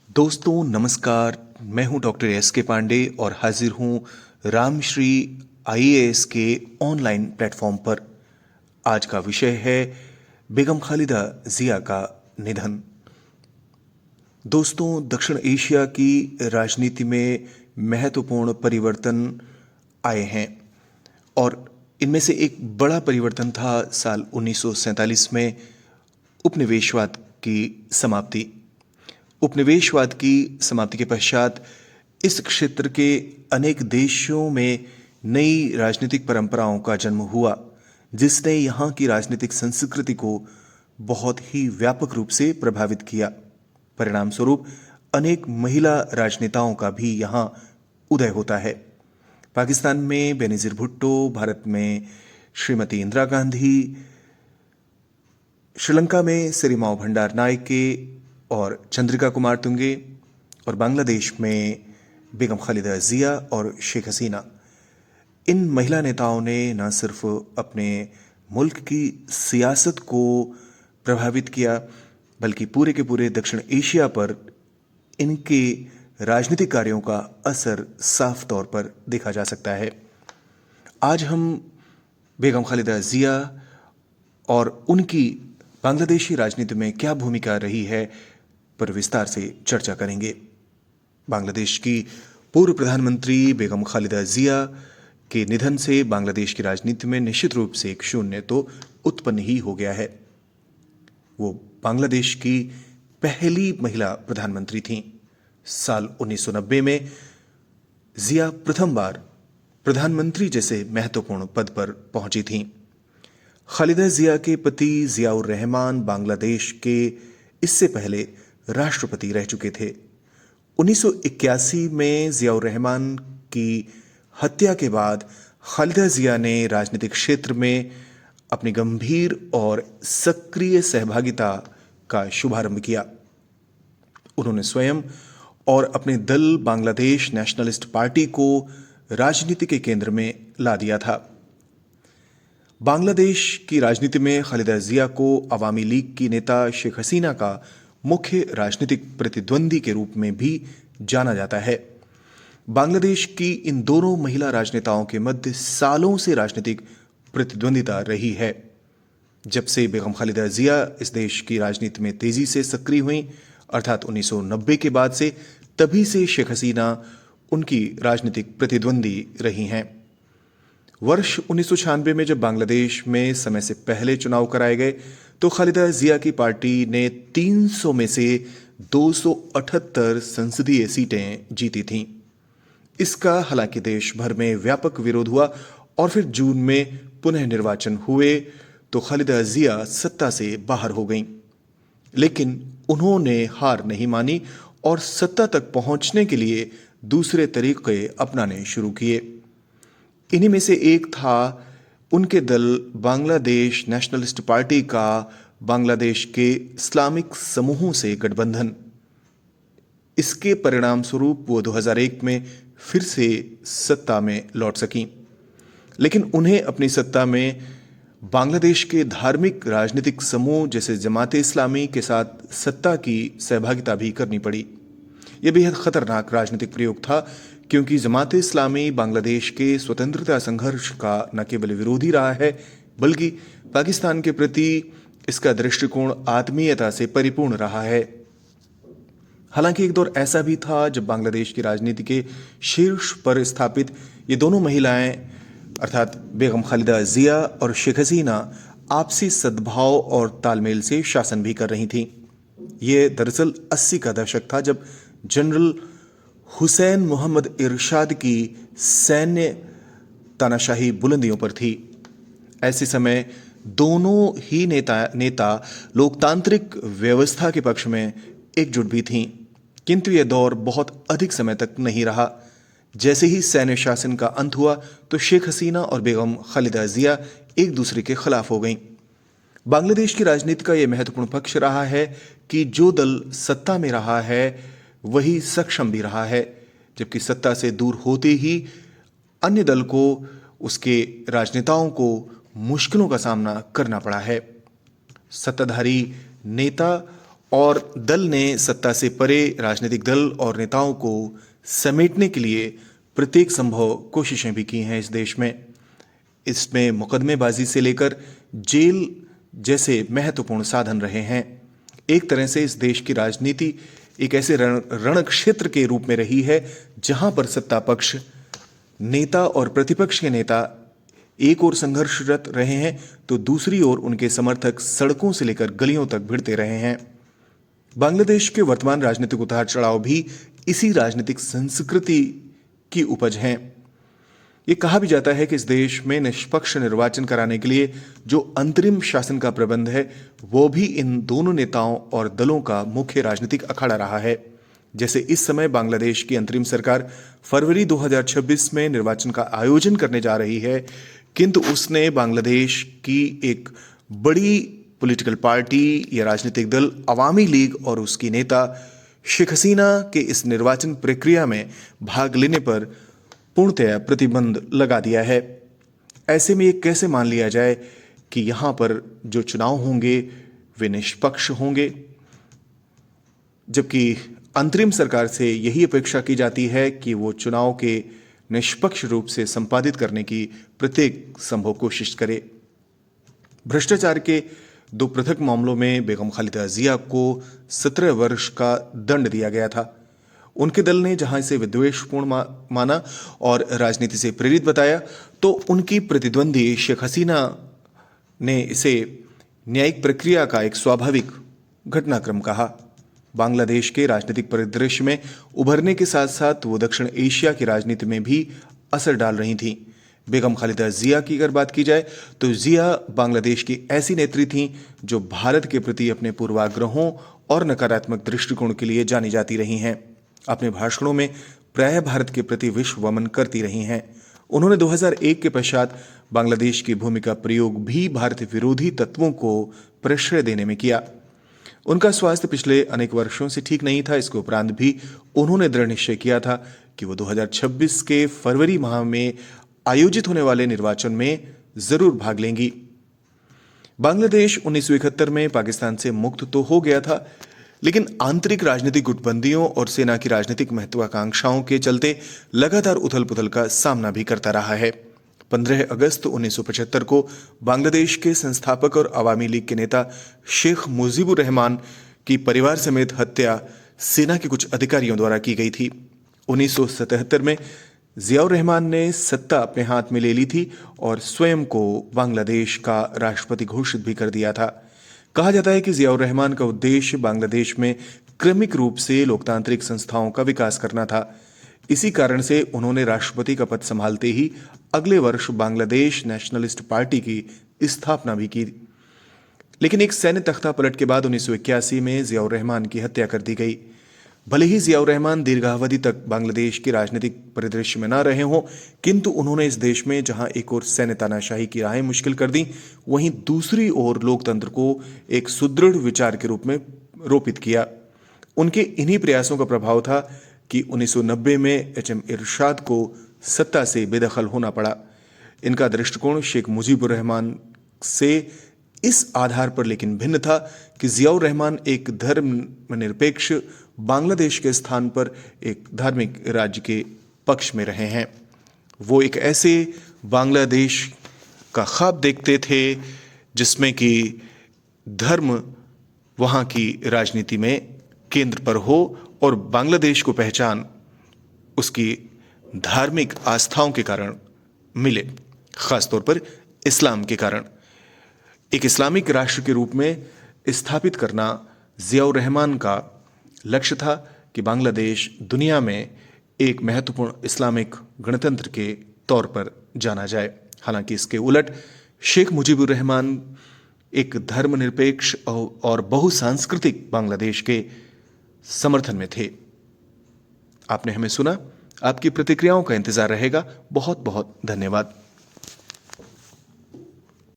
दोस्तों नमस्कार। मैं हूं डॉक्टर एस के पांडे और हाजिर हूं रामश्री आईएएस के ऑनलाइन प्लेटफॉर्म पर। आज का विषय है बेगम खालिदा जिया का निधन। दोस्तों, दक्षिण एशिया की राजनीति में महत्वपूर्ण परिवर्तन आए हैं और इनमें से एक बड़ा परिवर्तन था साल 1947 में उपनिवेशवाद की समाप्ति। उपनिवेशवाद की समाप्ति के पश्चात इस क्षेत्र के अनेक देशों में नई राजनीतिक परंपराओं का जन्म हुआ, जिसने यहाँ की राजनीतिक संस्कृति को बहुत ही व्यापक रूप से प्रभावित किया। परिणाम स्वरूप अनेक महिला राजनेताओं का भी यहाँ उदय होता है। पाकिस्तान में बेनजीर भुट्टो, भारत में श्रीमती इंदिरा गांधी, श्रीलंका में सिरिमाओ भंडारनायके और चंद्रिका कुमार तुंगे, और बांग्लादेश में बेगम खालिदा जिया और शेख हसीना। इन महिला नेताओं ने न सिर्फ अपने मुल्क की सियासत को प्रभावित किया, बल्कि पूरे के पूरे दक्षिण एशिया पर इनके राजनीतिक कार्यों का असर साफ तौर पर देखा जा सकता है। आज हम बेगम खालिदा जिया और उनकी बांग्लादेशी राजनीति में क्या भूमिका रही है पर विस्तार से चर्चा करेंगे। बांग्लादेश की पूर्व प्रधानमंत्री बेगम खालिदा जिया के निधन से बांग्लादेश की राजनीति में निश्चित रूप से एक शून्य तो उत्पन्न ही हो गया है। वो बांग्लादेश की पहली महिला प्रधानमंत्री थीं। साल 1990 में जिया प्रथम बार प्रधानमंत्री जैसे महत्वपूर्ण पद पर पहुंची थीं। खालिदा जिया के पति जियाउर रहमान बांग्लादेश के इससे पहले राष्ट्रपति रह चुके थे। 1981 में जियाउर रहमान की हत्या के बाद खालिदा जिया ने राजनीतिक क्षेत्र में अपनी गंभीर और सक्रिय सहभागिता का शुभारंभ किया। उन्होंने स्वयं और अपने दल बांग्लादेश नेशनलिस्ट पार्टी को राजनीति के केंद्र में ला दिया था। बांग्लादेश की राजनीति में खालिदा जिया को अवामी लीग की नेता शेख हसीना का मुख्य राजनीतिक प्रतिद्वंदी के रूप में भी जाना जाता है। बांग्लादेश की इन दोनों महिला राजनेताओं के मध्य सालों से राजनीतिक प्रतिद्वंदिता रही है। जब से बेगम खालिदा जिया इस देश की राजनीति में तेजी से सक्रिय हुई, अर्थात 1990 के बाद से, तभी से शेख हसीना उनकी राजनीतिक प्रतिद्वंदी रही हैं। वर्ष 1996 में जब बांग्लादेश में समय से पहले चुनाव कराए गए तो खालिदा जिया की पार्टी ने 300 में से 278 संसदीय सीटें जीती थीं। इसका हालांकि देश भर में व्यापक विरोध हुआ और फिर जून में पुनः निर्वाचन हुए तो खालिदा जिया सत्ता से बाहर हो गईं। लेकिन उन्होंने हार नहीं मानी और सत्ता तक पहुंचने के लिए दूसरे तरीके अपनाने शुरू किए। इन्हीं में से एक था उनके दल बांग्लादेश नेशनलिस्ट पार्टी का बांग्लादेश के इस्लामिक समूहों से गठबंधन। इसके परिणाम स्वरूप वो 2001 में फिर से सत्ता में लौट सकीं, लेकिन उन्हें अपनी सत्ता में बांग्लादेश के धार्मिक राजनीतिक समूह जैसे जमाते इस्लामी के साथ सत्ता की सहभागिता भी करनी पड़ी। यह बेहद खतरनाक राजनीतिक प्रयोग था, क्योंकि जमाते इस्लामी बांग्लादेश के स्वतंत्रता संघर्ष का न केवल विरोधी रहा है, बल्कि पाकिस्तान के प्रति इसका दृष्टिकोण आत्मीयता से परिपूर्ण रहा है। हालांकि एक दौर ऐसा भी था जब बांग्लादेश की राजनीति के शीर्ष पर स्थापित ये दोनों महिलाएं, अर्थात बेगम खालिदा जिया और शेख हसीना, आपसी सद्भाव और तालमेल से शासन भी कर रही थीं। ये दरअसल 80 का दशक था, जब जनरल हुसैन मोहम्मद इरशाद की सैन्य तानाशाही बुलंदियों पर थी। ऐसे समय दोनों ही नेता लोकतांत्रिक व्यवस्था के पक्ष में एकजुट भी थीं, किंतु यह दौर बहुत अधिक समय तक नहीं रहा। जैसे ही सैन्य शासन का अंत हुआ तो शेख हसीना और बेगम खालिदा जिया एक दूसरे के खिलाफ हो गईं। बांग्लादेश की राजनीति का यह महत्वपूर्ण पक्ष रहा है कि जो दल सत्ता में रहा है वही सक्षम भी रहा है, जबकि सत्ता से दूर होते ही अन्य दल को, उसके राजनेताओं को मुश्किलों का सामना करना पड़ा है। सत्ताधारी नेता और दल ने सत्ता से परे राजनीतिक दल और नेताओं को समेटने के लिए प्रत्येक संभव कोशिशें भी की हैं इस देश में। इसमें मुकदमेबाजी से लेकर जेल जैसे महत्वपूर्ण साधन रहे हैं। एक तरह से इस देश की राजनीति एक ऐसे रण क्षेत्र के रूप में रही है जहां पर सत्ता पक्ष, नेता और प्रतिपक्ष के नेता एक ओर संघर्षरत रहे हैं तो दूसरी ओर उनके समर्थक सड़कों से लेकर गलियों तक भिड़ते रहे हैं। बांग्लादेश के वर्तमान राजनीतिक उतार चढ़ाव भी इसी राजनीतिक संस्कृति की उपज हैं। ये कहा भी जाता है कि इस देश में निष्पक्ष निर्वाचन कराने के लिए जो अंतरिम शासन का प्रबंध है वो भी इन दोनों नेताओं और दलों का मुख्य राजनीतिक अखाड़ा रहा है। जैसे इस समय बांग्लादेश की अंतरिम सरकार फरवरी 2026 में निर्वाचन का आयोजन करने जा रही है, किंतु उसने बांग्लादेश की एक बड़ी पॉलिटिकल पार्टी या राजनीतिक दल अवामी लीग और उसकी नेता शेख हसीना के इस निर्वाचन प्रक्रिया में भाग लेने पर पूर्णतया प्रतिबंध लगा दिया है। ऐसे में ये कैसे मान लिया जाए कि यहाँ पर जो चुनाव होंगे वे निष्पक्ष होंगे, जबकि अंतरिम सरकार से यही अपेक्षा की जाती है कि वो चुनाव के निष्पक्ष रूप से संपादित करने की प्रत्येक संभव कोशिश करे। भ्रष्टाचार के दो पृथक मामलों में बेगम खालिदा जिया को 17 वर्ष का दंड दिया गया था। उनके दल ने जहां इसे विद्वेषपूर्ण माना और राजनीति से प्रेरित बताया, तो उनकी प्रतिद्वंदी शेख हसीना ने इसे न्यायिक प्रक्रिया का एक स्वाभाविक घटनाक्रम कहा। बांग्लादेश के राजनीतिक परिदृश्य में उभरने के साथ साथ वो दक्षिण एशिया की राजनीति में भी असर डाल रही थीं। बेगम खालिदा जिया की अगर बात की जाए तो जिया बांग्लादेश की ऐसी नेत्री थीं जो भारत के प्रति अपने पूर्वाग्रहों और नकारात्मक दृष्टिकोण के लिए जानी जाती रही हैं। अपने भाषणों में प्रायः भारत के प्रति विश्व वमन करती रही हैं। उन्होंने 2001 के पश्चात बांग्लादेश की भूमि का प्रयोग भी भारत विरोधी तत्वों को प्रश्रय देने में किया। उनका स्वास्थ्य पिछले अनेक वर्षों से ठीक नहीं था। इसके उपरांत भी उन्होंने दृढ़ निश्चय किया था कि वो 2026 के फरवरी माह में आयोजित होने वाले निर्वाचन में जरूर भाग लेंगी। बांग्लादेश 1971 में पाकिस्तान से मुक्त तो हो गया था, लेकिन आंतरिक राजनीतिक गुटबंदियों और सेना की राजनीतिक महत्वाकांक्षाओं के चलते लगातार उथल पुथल का सामना भी करता रहा है। 15 अगस्त 1975 को बांग्लादेश के संस्थापक और अवामी लीग के नेता शेख मुजीबुर रहमान की परिवार समेत हत्या सेना के कुछ अधिकारियों द्वारा की गई थी। 1977 में जियाउर रहमान ने सत्ता अपने हाथ में ले ली थी और स्वयं को बांग्लादेश का राष्ट्रपति घोषित भी कर दिया था। कहा जाता है कि जियाउर रहमान का उद्देश्य बांग्लादेश में क्रमिक रूप से लोकतांत्रिक संस्थाओं का विकास करना था। इसी कारण से उन्होंने राष्ट्रपति का पद संभालते ही अगले वर्ष बांग्लादेश नेशनलिस्ट पार्टी की स्थापना भी की। लेकिन एक सैन्य तख्ता पलट के बाद 1981 में जियाउर रहमान की हत्या कर दी गई। भले ही जियाउर रहमान दीर्घावधि तक बांग्लादेश के राजनीतिक परिदृश्य में न रहे हों, किंतु उन्होंने इस देश में जहां एक ओर सैन्य तानाशाही की राहें मुश्किल कर दी, वहीं दूसरी ओर लोकतंत्र को एक सुदृढ़ विचार के रूप में रोपित किया। उनके इन्हीं प्रयासों का प्रभाव था कि 1990 में HM इरशाद को सत्ता से बेदखल होना पड़ा। इनका दृष्टिकोण शेख मुजीबुर रहमान से इस आधार पर लेकिन भिन्न था कि जियाउर रहमान एक धर्मनिरपेक्ष बांग्लादेश के स्थान पर एक धार्मिक राज्य के पक्ष में रहे हैं। वो एक ऐसे बांग्लादेश का ख्वाब देखते थे जिसमें कि धर्म वहाँ की राजनीति में केंद्र पर हो और बांग्लादेश को पहचान उसकी धार्मिक आस्थाओं के कारण मिले, खासतौर पर इस्लाम के कारण। एक इस्लामिक राष्ट्र के रूप में स्थापित करना जियाउर रहमान का लक्ष्य था कि बांग्लादेश दुनिया में एक महत्वपूर्ण इस्लामिक गणतंत्र के तौर पर जाना जाए। हालांकि इसके उलट शेख मुजीबुर रहमान एक धर्मनिरपेक्ष और बहुसांस्कृतिक बांग्लादेश के समर्थन में थे। आपने हमें सुना। आपकी प्रतिक्रियाओं का इंतजार रहेगा। बहुत बहुत धन्यवाद।